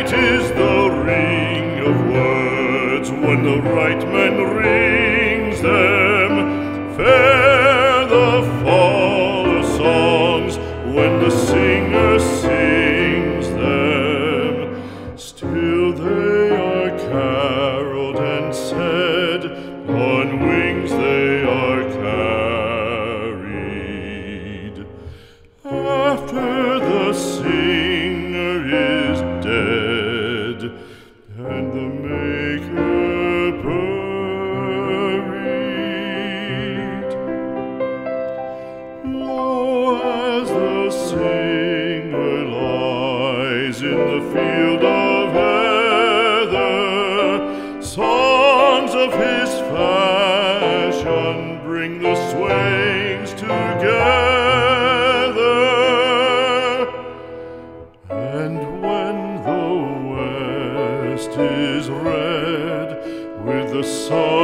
Sweet is the ring of words when the right man rings them. Fair the fall of songs when the singer sings them. Still they are caroled and said, on wings they are carried. After the singer is dead and the maker buried, lo, as the singer lies in the field of heather, songs of his fashion bring the swains together. And when the west is red with the sun